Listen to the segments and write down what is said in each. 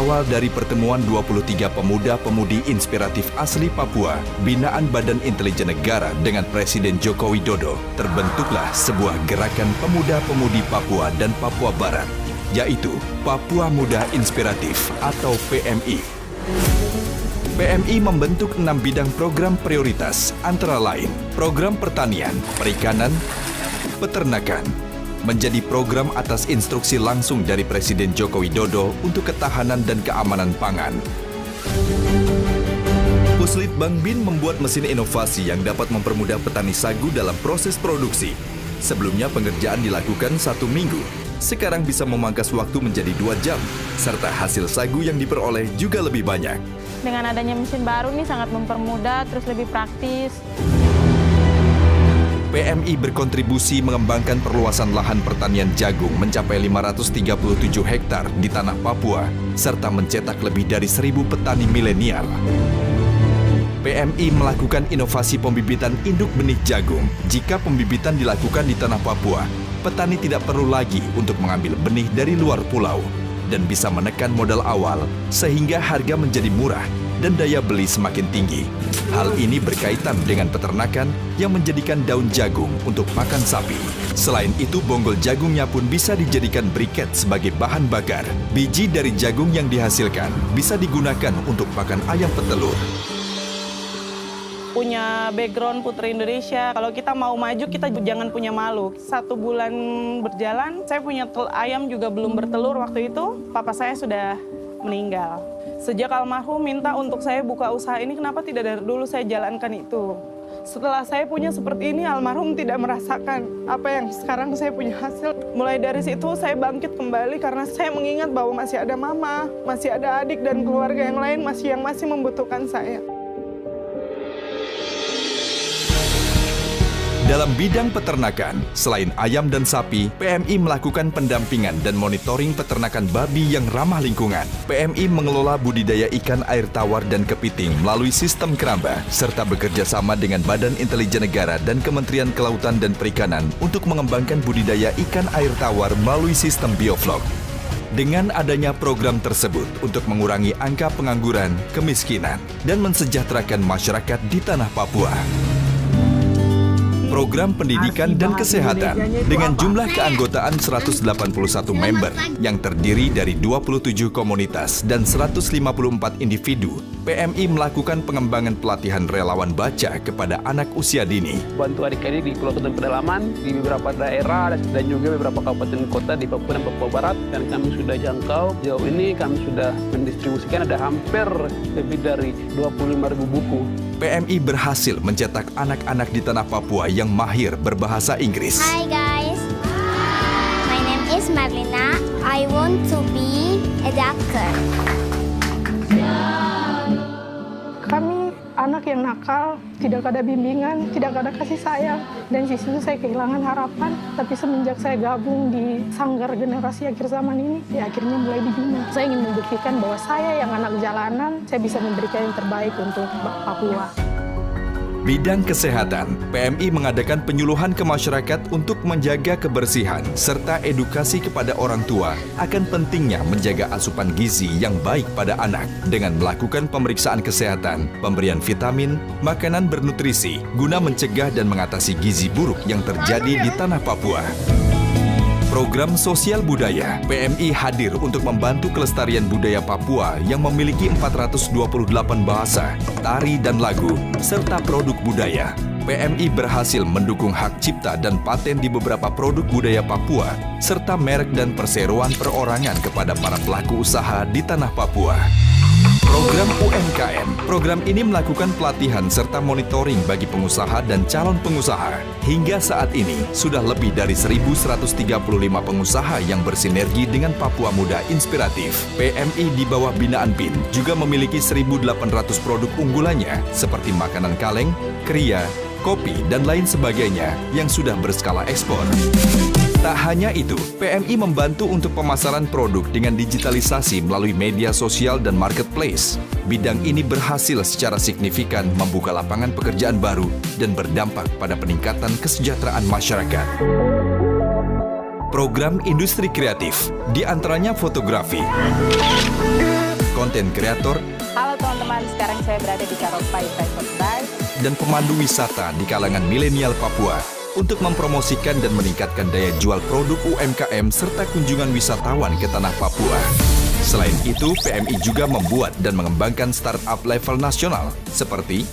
Berawal dari pertemuan 23 pemuda-pemudi inspiratif asli Papua, binaan Badan Intelijen Negara dengan Presiden Joko Widodo, terbentuklah sebuah gerakan pemuda-pemudi Papua dan Papua Barat, yaitu Papua Muda Inspiratif atau PMI. PMI membentuk 6 bidang program prioritas, antara lain program pertanian, perikanan, peternakan, menjadi program atas instruksi langsung dari Presiden Joko Widodo untuk ketahanan dan keamanan pangan. Puslitbang BIN membuat mesin inovasi yang dapat mempermudah petani sagu dalam proses produksi. Sebelumnya pengerjaan dilakukan 1 minggu, sekarang bisa memangkas waktu menjadi 2 jam, serta hasil sagu yang diperoleh juga lebih banyak. Dengan adanya mesin baru ini sangat mempermudah, terus lebih praktis. PMI berkontribusi mengembangkan perluasan lahan pertanian jagung mencapai 537 hektar di tanah Papua, serta mencetak lebih dari 1.000 petani milenial. PMI melakukan inovasi pembibitan induk benih jagung. Jika pembibitan dilakukan di tanah Papua, petani tidak perlu lagi untuk mengambil benih dari luar pulau dan bisa menekan modal awal sehingga harga menjadi murah dan daya beli semakin tinggi. Hal ini berkaitan dengan peternakan yang menjadikan daun jagung untuk pakan sapi. Selain itu, bonggol jagungnya pun bisa dijadikan briket sebagai bahan bakar. Biji dari jagung yang dihasilkan bisa digunakan untuk pakan ayam petelur. Punya background Putri Indonesia, kalau kita mau maju kita jangan punya malu. 1 bulan berjalan, saya punya ayam juga belum bertelur waktu itu, papa saya sudah meninggal. Sejak almarhum minta untuk saya buka usaha ini, kenapa tidak dari dulu saya jalankan itu. Setelah saya punya seperti ini, almarhum tidak merasakan apa yang sekarang saya punya hasil. Mulai dari situ saya bangkit kembali karena saya mengingat bahwa masih ada mama, masih ada adik dan keluarga yang lain yang masih membutuhkan saya. Dalam bidang peternakan, selain ayam dan sapi, PMI melakukan pendampingan dan monitoring peternakan babi yang ramah lingkungan. PMI mengelola budidaya ikan air tawar dan kepiting melalui sistem keramba, serta bekerja sama dengan Badan Intelijen Negara dan Kementerian Kelautan dan Perikanan untuk mengembangkan budidaya ikan air tawar melalui sistem bioflok. Dengan adanya program tersebut untuk mengurangi angka pengangguran, kemiskinan, dan mensejahterakan masyarakat di tanah Papua. Program pendidikan dan kesehatan dengan jumlah keanggotaan 181 member yang terdiri dari 27 komunitas dan 154 individu. PMI melakukan pengembangan pelatihan relawan baca kepada anak usia dini. Bantu adik-adik di pelosok dan pedalaman di beberapa daerah dan juga beberapa kabupaten kota di Papua dan Papua Barat, dan kami sudah jangkau. Sejauh ini kami sudah mendistribusikan ada hampir lebih dari 25.000 buku. PMI berhasil mencetak anak-anak di tanah Papua yang mahir berbahasa Inggris. Hi guys, my name is Marlina. I want to be a doctor. Kami anak yang nakal, tidak ada bimbingan, tidak ada kasih sayang. Dan di situ saya kehilangan harapan. Tapi semenjak saya gabung di Sanggar Generasi Akhir Zaman ini, ya akhirnya mulai dibina. Saya ingin membuktikan bahwa saya yang anak jalanan, saya bisa memberikan yang terbaik untuk Papua. Bidang kesehatan, PMI mengadakan penyuluhan ke masyarakat untuk menjaga kebersihan serta edukasi kepada orang tua akan pentingnya menjaga asupan gizi yang baik pada anak dengan melakukan pemeriksaan kesehatan, pemberian vitamin, makanan bernutrisi guna mencegah dan mengatasi gizi buruk yang terjadi di tanah Papua. Program sosial budaya, PMI hadir untuk membantu kelestarian budaya Papua yang memiliki 428 bahasa, tari dan lagu, serta produk budaya. PMI berhasil mendukung hak cipta dan paten di beberapa produk budaya Papua, serta merek dan perseroan perorangan kepada para pelaku usaha di tanah Papua. Program UMKM. Program ini melakukan pelatihan serta monitoring bagi pengusaha dan calon pengusaha. Hingga saat ini, sudah lebih dari 1.135 pengusaha yang bersinergi dengan Papua Muda Inspiratif. PMI di bawah binaan BIN juga memiliki 1.800 produk unggulannya seperti makanan kaleng, kria, kopi, dan lain sebagainya yang sudah berskala ekspor. Tak hanya itu, PMI membantu untuk pemasaran produk dengan digitalisasi melalui media sosial dan marketplace. Bidang ini berhasil secara signifikan membuka lapangan pekerjaan baru dan berdampak pada peningkatan kesejahteraan masyarakat. Program industri kreatif, di antaranya fotografi, konten kreator, Halo teman-teman, sekarang saya berada di Karopai Private Bike. dan pemandu wisata di kalangan milenial Papua untuk mempromosikan dan meningkatkan daya jual produk UMKM serta kunjungan wisatawan ke tanah Papua. Selain itu, PMI juga membuat dan mengembangkan startup level nasional seperti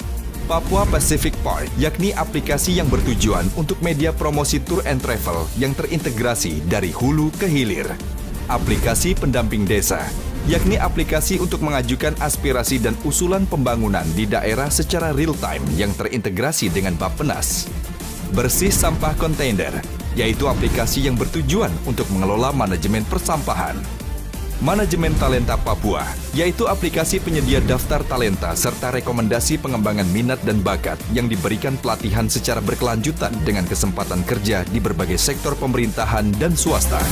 Papua Pacific Park, yakni aplikasi yang bertujuan untuk media promosi tour and travel yang terintegrasi dari hulu ke hilir. Aplikasi pendamping desa, yakni aplikasi untuk mengajukan aspirasi dan usulan pembangunan di daerah secara real-time yang terintegrasi dengan Bappenas. Bersih sampah kontainer, yaitu aplikasi yang bertujuan untuk mengelola manajemen persampahan. Manajemen Talenta Papua, yaitu aplikasi penyedia daftar talenta serta rekomendasi pengembangan minat dan bakat yang diberikan pelatihan secara berkelanjutan dengan kesempatan kerja di berbagai sektor pemerintahan dan swasta.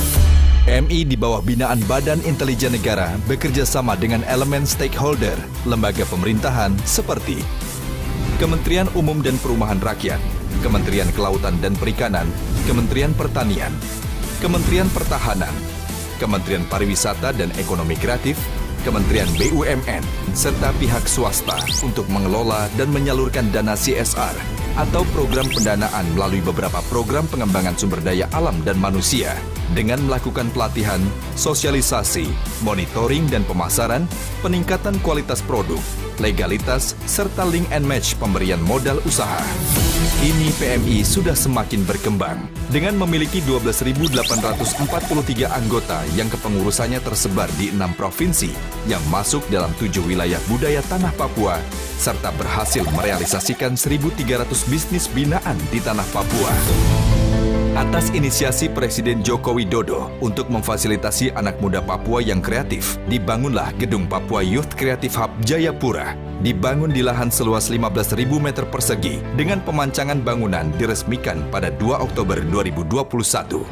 PMI di bawah binaan Badan Intelijen Negara bekerja sama dengan elemen stakeholder, lembaga pemerintahan seperti Kementerian Umum dan Perumahan Rakyat, Kementerian Kelautan dan Perikanan, Kementerian Pertanian, Kementerian Pertahanan, Kementerian Pariwisata dan Ekonomi Kreatif, Kementerian BUMN, serta pihak swasta untuk mengelola dan menyalurkan dana CSR atau program pendanaan melalui beberapa program pengembangan sumber daya alam dan manusia dengan melakukan pelatihan, sosialisasi, monitoring dan pemasaran, peningkatan kualitas produk, legalitas, serta link and match pemberian modal usaha. Kini PMI sudah semakin berkembang dengan memiliki 12.843 anggota yang kepengurusannya tersebar di 6 provinsi yang masuk dalam 7 wilayah budaya tanah Papua serta berhasil merealisasikan 1.300 bisnis binaan di tanah Papua. Atas inisiasi Presiden Joko Widodo untuk memfasilitasi anak muda Papua yang kreatif, dibangunlah Gedung Papua Youth Creative Hub Jayapura. Dibangun di lahan seluas 15.000 meter persegi dengan pemancangan bangunan diresmikan pada 2 Oktober 2021.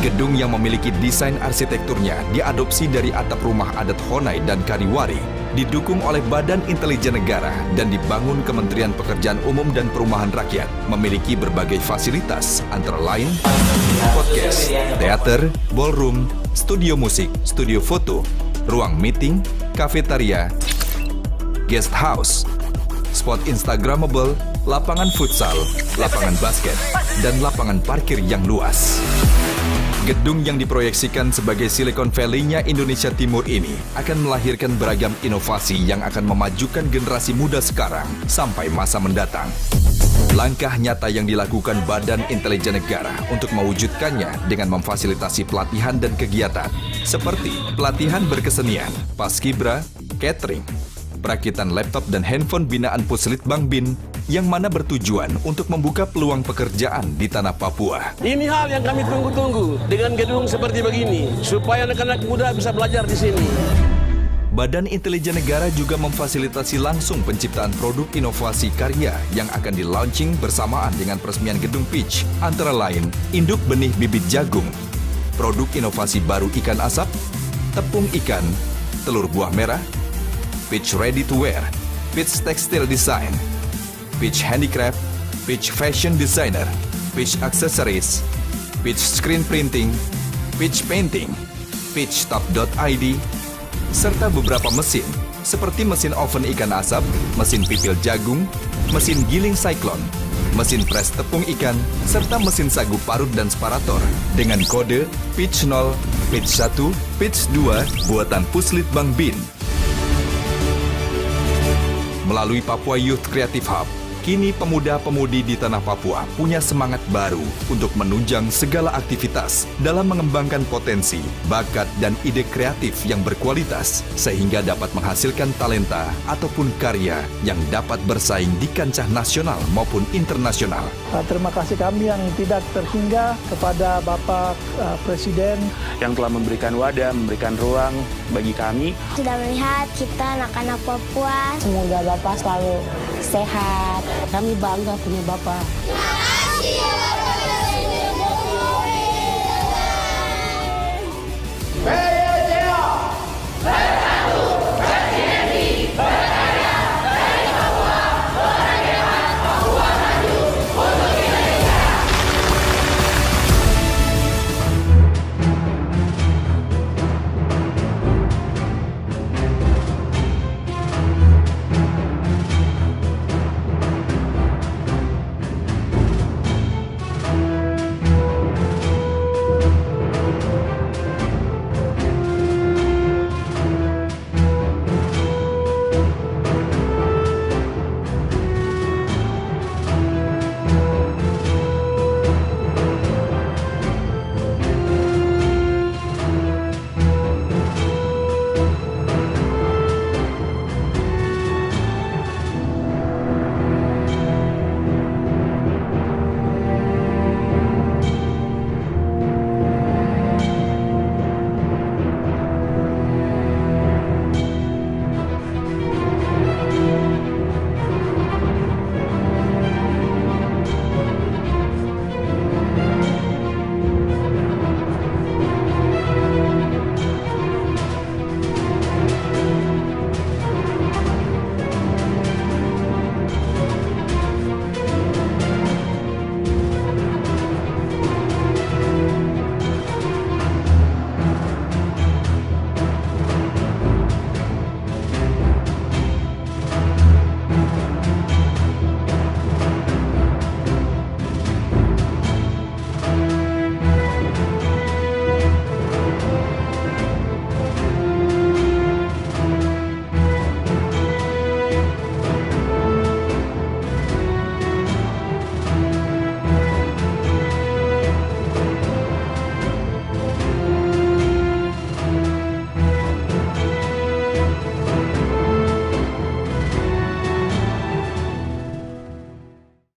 Gedung yang memiliki desain arsitekturnya diadopsi dari atap rumah adat Honai dan Kariwari, didukung oleh Badan Intelijen Negara dan dibangun Kementerian Pekerjaan Umum dan Perumahan Rakyat, memiliki berbagai fasilitas antara lain podcast, teater, ballroom, studio musik, studio foto, ruang meeting, kafetaria, guest house, spot instagramable, lapangan futsal, lapangan basket, dan lapangan parkir yang luas. Gedung yang diproyeksikan sebagai Silicon Valley-nya Indonesia Timur ini akan melahirkan beragam inovasi yang akan memajukan generasi muda sekarang sampai masa mendatang. Langkah nyata yang dilakukan Badan Intelijen Negara untuk mewujudkannya dengan memfasilitasi pelatihan dan kegiatan seperti pelatihan berkesenian, paskibra, catering, perakitan laptop dan handphone binaan Puslitbang BIN yang mana bertujuan untuk membuka peluang pekerjaan di tanah Papua. Ini hal yang kami tunggu-tunggu dengan gedung seperti begini, supaya anak-anak muda bisa belajar di sini. Badan Intelijen Negara juga memfasilitasi langsung penciptaan produk inovasi karya yang akan di-launching bersamaan dengan peresmian gedung Pitch, antara lain induk benih bibit jagung, produk inovasi baru ikan asap, tepung ikan, telur buah merah, Pitch Ready to Wear, Pitch Textile Design, Pitch Handicraft, Pitch Fashion Designer, Pitch Accessories, Pitch Screen Printing, Pitch Painting, Pitch Top.id, serta beberapa mesin seperti mesin oven ikan asap, mesin pipil jagung, mesin giling cyclone, mesin pres tepung ikan, serta mesin sagu parut dan separator dengan kode Pitch 0, Pitch 1, Pitch 2 buatan Puslitbang BIN. Melalui Papua Youth Creative Hub, kini pemuda-pemudi di tanah Papua punya semangat baru untuk menunjang segala aktivitas dalam mengembangkan potensi, bakat, dan ide kreatif yang berkualitas sehingga dapat menghasilkan talenta ataupun karya yang dapat bersaing di kancah nasional maupun internasional. Terima kasih kami yang tidak terhingga kepada Bapak Presiden yang telah memberikan wadah, memberikan ruang bagi kami. Sudah melihat kita anak-anak Papua. Semoga Bapak selalu sehat. Kami bangga punya Bapak. Hey!